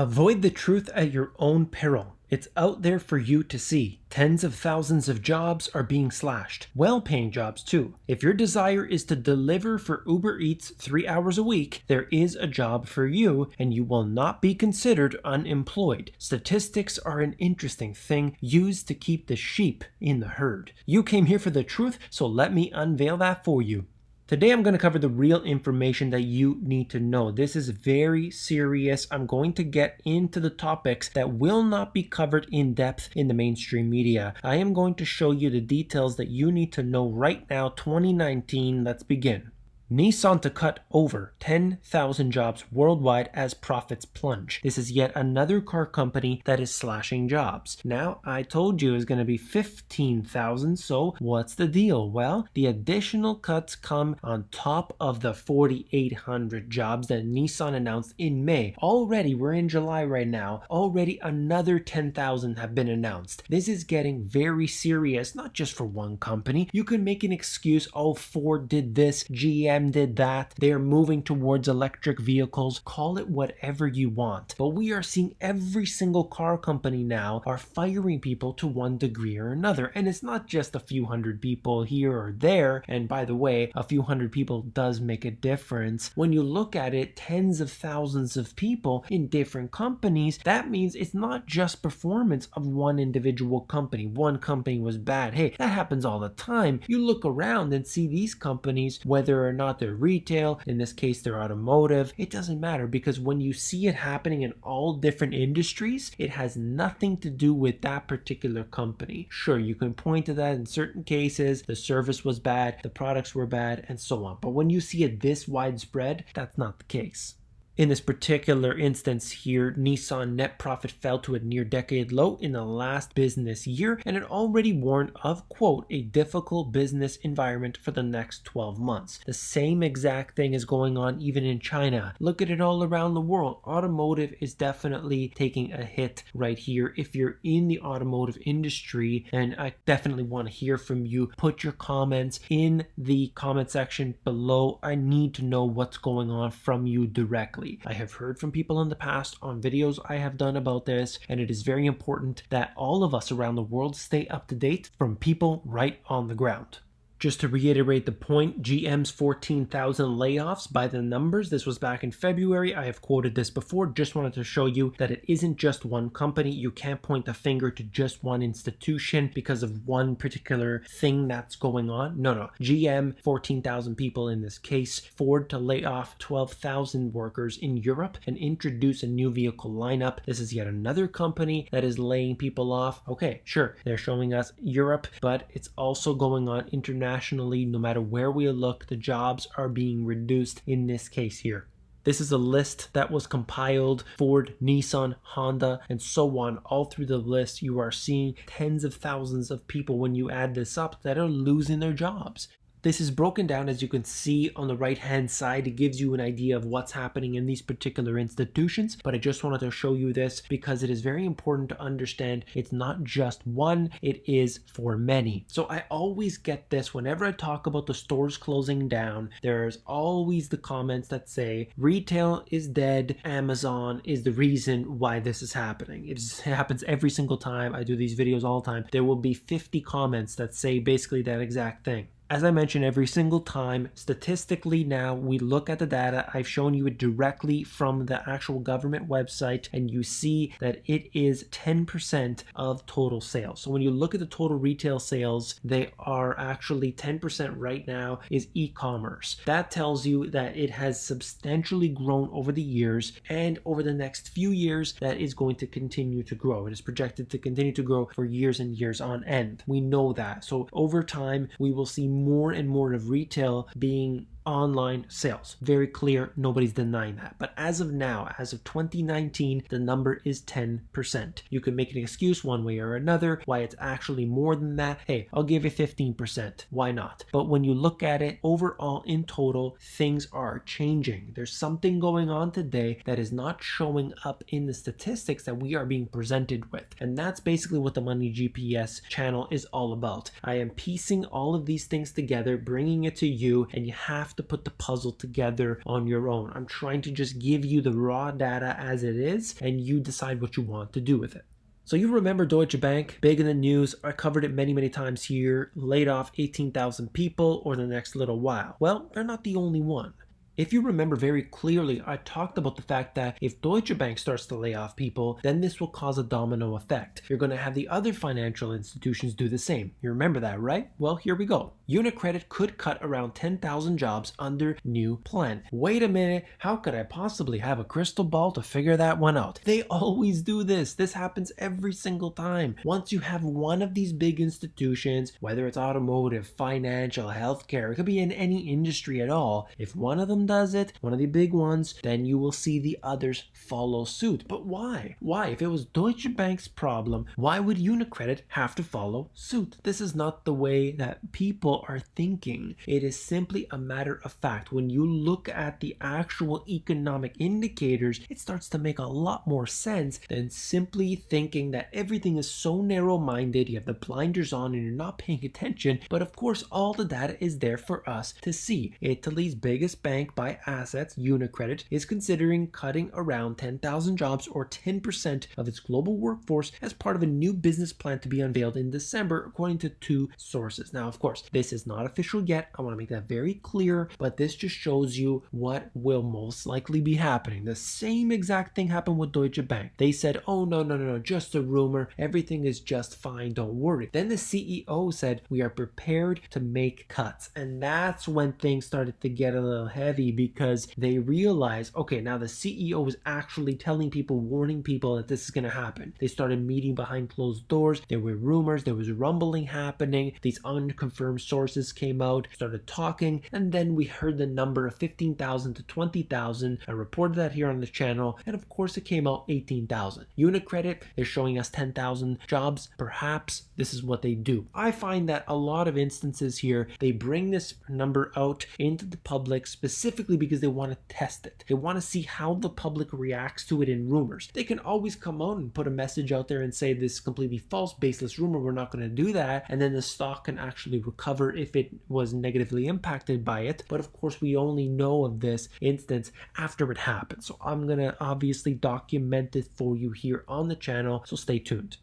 Avoid the truth at your own peril. It's out there for you to see. Tens of thousands of jobs are being slashed. Well-paying jobs too. If your desire is to deliver for Uber Eats 3 hours a week, there is a job for you and you will not be considered unemployed. Statistics are an interesting thing used to keep the sheep in the herd. You came here for the truth, so let me unveil that for you. Today I'm going to cover the real information that you need to know. This is very serious. I'm going to get into the topics that will not be covered in depth in the mainstream media. I am going to show you the details that you need to know right now, 2019. Let's begin. Nissan to cut over 10,000 jobs worldwide as profits plunge. This is yet another car company that is slashing jobs. Now, I told you it was going to be 15,000, so what's the deal? Well, the additional cuts come on top of the 4,800 jobs that Nissan announced in May. Already, we're in July right now, already another 10,000 have been announced. This is getting very serious, not just for one company. You can make an excuse, oh, Ford did this, GM did that, they're moving towards electric vehicles, call it whatever you want. But we are seeing every single car company now are firing people to one degree or another. And it's not just a few hundred people here or there. And by the way, a few hundred people does make a difference. When you look at it, tens of thousands of people in different companies, that means it's not just performance of one individual company. One company was bad. Hey, that happens all the time. You look around and see these companies, whether or not they're retail, in this case they're automotive, it doesn't matter, because when you see it happening in all different industries, it has nothing to do with that particular company. Sure, you can point to that in certain cases, the service was bad, the products were bad, and so on. But when you see it this widespread, that's not the case. In this particular instance here, Nissan net profit fell to a near decade low in the last business year, and it already warned of, quote, a difficult business environment for the next 12 months. The same exact thing is going on even in China. Look at it all around the world. Automotive is definitely taking a hit right here. If you're in the automotive industry, and I definitely want to hear from you, put your comments in the comment section below. I need to know what's going on from you directly. I have heard from people in the past on videos I have done about this, and it is very important that all of us around the world stay up to date from people right on the ground. Just to reiterate the point, GM's 14,000 layoffs by the numbers. This was back in February. I have quoted this before. Just wanted to show you that it isn't just one company. You can't point the finger to just one institution because of one particular thing that's going on. No. GM, 14,000 people in this case. Ford to lay off 12,000 workers in Europe and introduce a new vehicle lineup. This is yet another company that is laying people off. Okay, sure, they're showing us Europe, but it's also going on internationally. No matter where we look, the jobs are being reduced in this case here. This is a list that was compiled, Ford, Nissan, Honda, and so on. All through the list, you are seeing tens of thousands of people, when you add this up, that are losing their jobs. This is broken down, as you can see on the right hand side. It gives you an idea of what's happening in these particular institutions, but I just wanted to show you this because it is very important to understand it's not just one, it is for many. So I always get this whenever I talk about the stores closing down. There's always the comments that say retail is dead, Amazon is the reason why this is happening. It happens every single time I do these videos all the time. There will be 50 comments that say basically that exact thing. As I mentioned every single time, statistically now we look at the data. I've shown you it directly from the actual government website, and you see that it is 10% of total sales. So when you look at the total retail sales, they are actually 10% right now is e-commerce. That tells you that it has substantially grown over the years, and over the next few years that is going to continue to grow. It is projected to continue to grow for years and years on end. We know that. So over time we will see more and more of retail being online sales. Very clear, nobody's denying that. But as of now, as of 2019, the number is 10%. You can make an excuse one way or another why it's actually more than that. Hey, I'll give you 15%. Why not? But when you look at it overall in total, things are changing. There's something going on today that is not showing up in the statistics that we are being presented with. And that's basically what the Money GPS channel is all about. I am piecing all of these things together, bringing it to you, and you have have to put the puzzle together on your own. I'm trying to just give you the raw data as it is, and you decide what you want to do with it. So you remember Deutsche Bank, big in the news. I covered it many times here, laid off 18,000 people over the next little while. Well, they're not the only one. If you remember very clearly, I talked about the fact that if Deutsche Bank starts to lay off people, then this will cause a domino effect. You're going to have the other financial institutions do the same. You remember that, right? Well, here we go. UniCredit could cut around 10,000 jobs under new plan. Wait a minute, how could I possibly have a crystal ball to figure that one out? They always do this. This happens every single time. Once you have one of these big institutions, whether it's automotive, financial, healthcare, it could be in any industry at all, if one of them does it, one of the big ones, then you will see the others follow suit. But why? Why? If it was Deutsche Bank's problem, why would UniCredit have to follow suit? This is not the way that people are thinking. It is simply a matter of fact. When you look at the actual economic indicators, it starts to make a lot more sense than simply thinking that everything is so narrow-minded, you have the blinders on and you're not paying attention. But of course, all the data is there for us to see. Italy's biggest bank by assets, UniCredit, is considering cutting around 10,000 jobs or 10% of its global workforce as part of a new business plan to be unveiled in December, according to two sources. Now, of course, this is not official yet. I want to make that very clear, but this just shows you what will most likely be happening. The same exact thing happened with Deutsche Bank. They said, oh, no, just a rumor. Everything is just fine. Don't worry. Then the CEO said, we are prepared to make cuts. And that's when things started to get a little heavy, because they realized, okay, now the CEO is actually telling people, warning people that this is going to happen. They started meeting behind closed doors. There were rumors. There was rumbling happening. These unconfirmed sources came out, started talking, and then we heard the number of 15,000 to 20,000. I reported that here on the channel, and of course it came out 18,000. UniCredit is showing us 10,000 jobs. Perhaps this is what they do. I find that a lot of instances here, they bring this number out into the public specifically because they want to test it. They want to see how the public reacts to it in rumors. They can always come out and put a message out there and say this is completely false, baseless rumor, we're not going to do that, and then the stock can actually recover if it was negatively impacted by it. But of course, we only know of this instance after it happens. So I'm going to obviously document it for you here on the channel, so stay tuned.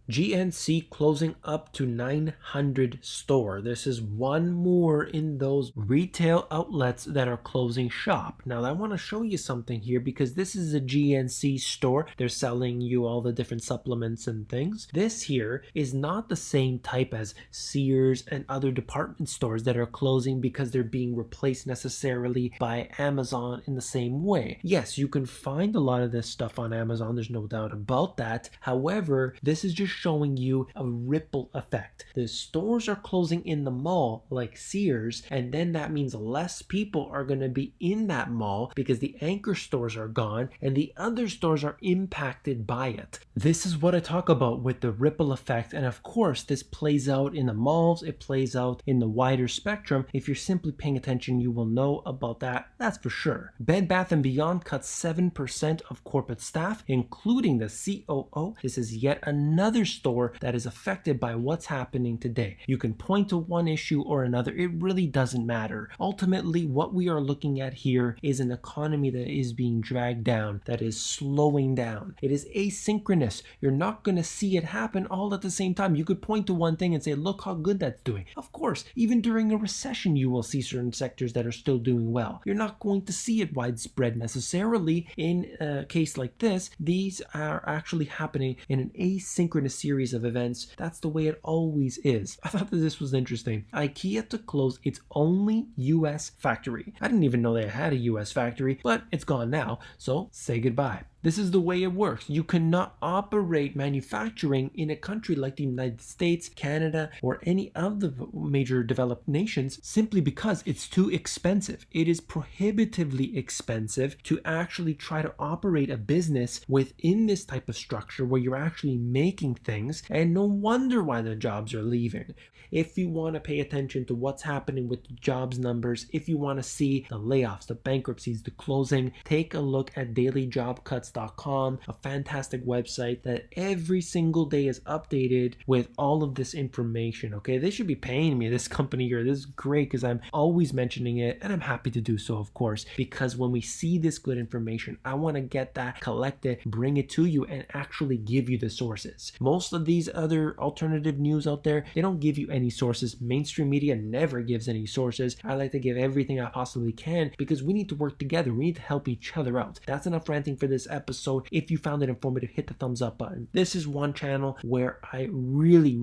GNC closing up to 900 store. This is one more in those retail outlets that are closing shop. Now I want to show you something here, because this is a GNC store. They're selling you all the different supplements and things. This here is not the same type as Sears and other department stores that are closing because they're being replaced necessarily by Amazon in the same way. Yes, you can find a lot of this stuff on Amazon. There's no doubt about that. However, this is just showing you a ripple effect. The stores are closing in the mall like Sears, and then that means less people are going to be in that mall because the anchor stores are gone and the other stores are impacted by it. This is what I talk about with the ripple effect, and of course this plays out in the malls, it plays out in the wider spectrum. If you're simply paying attention, you will know about that, that's for sure. Bed Bath & Beyond cuts 7% of corporate staff, including the COO. This is yet another store that is affected by what's happening today. You can point to one issue or another, it really doesn't matter. Ultimately, what we are looking at here is an economy that is being dragged down, that is slowing down. It is asynchronous. You're not going to see it happen all at the same time. You could point to one thing and say, look how good that's doing. Of course, even during a recession, you will see certain sectors that are still doing well. You're not going to see it widespread necessarily. In a case like this, these are actually happening in an asynchronous series of events. That's the way it always is. I thought that this was interesting. IKEA to close its only US factory. I didn't even know they had a US factory, but it's gone now, so say goodbye. This is the way it works. You cannot operate manufacturing in a country like the United States, Canada, or any of the major developed nations simply because it's too expensive. It is prohibitively expensive to actually try to operate a business within this type of structure where you're actually making things, and no wonder why the jobs are leaving. If you want to pay attention to what's happening with the jobs numbers, if you want to see the layoffs, the bankruptcies, the closing, take a look at daily job cuts NissanCuts.com, a fantastic website that every single day is updated with all of this information. Okay, they should be paying me, this company here. This is great because I'm always mentioning it, and I'm happy to do so, of course, because when we see this good information, I want to get that, collect it, bring it to you, and actually give you the sources. Most of these other alternative news out there, they don't give you any sources. Mainstream media never gives any sources. I like to give everything I possibly can because we need to work together. We need to help each other out. That's enough ranting for this episode. If you found it informative, hit the thumbs up button. This is one channel where I really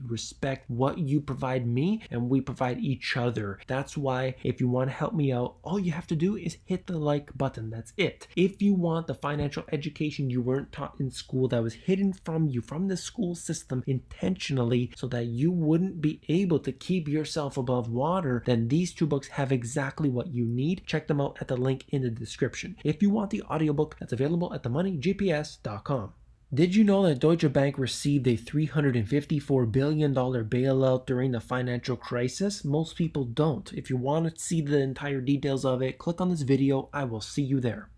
respect what you provide me and we provide each other. That's why if you want to help me out, all you have to do is hit the like button. That's it. If you want the financial education you weren't taught in school, that was hidden from you from the school system intentionally so that you wouldn't be able to keep yourself above water, then these two books have exactly what you need. Check them out at the link in the description. If you want the audiobook, that's available at themoneygps.com. Did you know that Deutsche Bank received a $354 billion bailout during the financial crisis? Most people don't. If you want to see the entire details of it, click on this video. I will see you there.